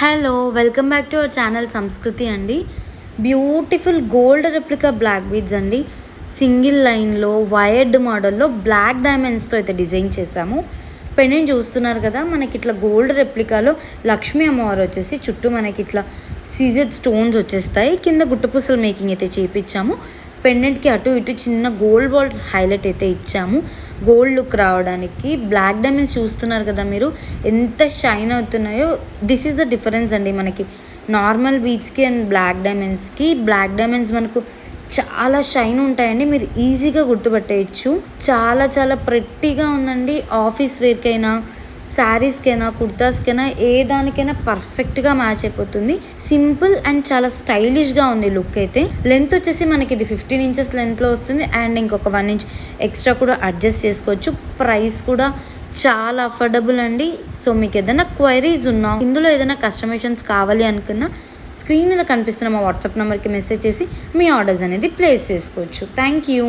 Hello welcome back to our channel Sanskriti అండి. Beautiful gold replica black beads అండి. Single లైన్లో wired మోడల్లో black డైమండ్స్తో అయితే డిజైన్ చేశాము. పెండెంట్ చూస్తున్నారు కదా, మనకి ఇట్లా గోల్డ్ రెప్లికాలో లక్ష్మీ అమ్మవారు వచ్చేసి చుట్టూ మనకి ఇట్లా సీజెడ్ స్టోన్స్ వచ్చేస్తాయి. కింద గుట్టపూసల మేకింగ్ అయితే చేపించాము. పెండెంట్కి అటు ఇటు చిన్న గోల్డ్ బాల్ హైలైట్ అయితే ఇచ్చాము. గోల్డ్ లుక్ రావడానికి బ్లాక్ డైమండ్స్ చూస్తున్నారు కదా మీరు, ఎంత షైన్ అవుతున్నాయో. దిస్ ఈజ్ ద డిఫరెన్స్ అండి మనకి నార్మల్ బీడ్స్కి అండ్ బ్లాక్ డైమండ్స్కి. బ్లాక్ డైమండ్స్ మనకు చాలా షైన్ ఉంటాయండి, మీరు ఈజీగా గుర్తుపట్టేయచ్చు. చాలా చాలా ప్రెట్టీగా ఉందండి. ఆఫీస్ వేర్కైనా, శారీస్కైనా, కుర్తాస్కైనా, ఏ దానికైనా పర్ఫెక్ట్గా మ్యాచ్ అయిపోతుంది. సింపుల్ అండ్ చాలా స్టైలిష్గా ఉంది లుక్ అయితే. లెంత్ వచ్చేసి మనకి ఇది 15 ఇంచెస్ లెంత్లో వస్తుంది అండ్ ఇంకొక 1 ఇంచ్ ఎక్స్ట్రా కూడా అడ్జస్ట్ చేసుకోవచ్చు. ప్రైస్ కూడా చాలా అఫోర్డబుల్ అండి. సో మీకు ఏదైనా క్వైరీస్ ఉన్నా, ఇందులో ఏదైనా కస్టమైజేషన్స్ కావాలి అనుకున్నా, స్క్రీన్ మీద కనిపిస్తున్న మా వాట్సాప్ నెంబర్కి మెసేజ్ చేసి మీ ఆర్డర్స్ అనేది ప్లేస్ చేసుకోవచ్చు. Thank you.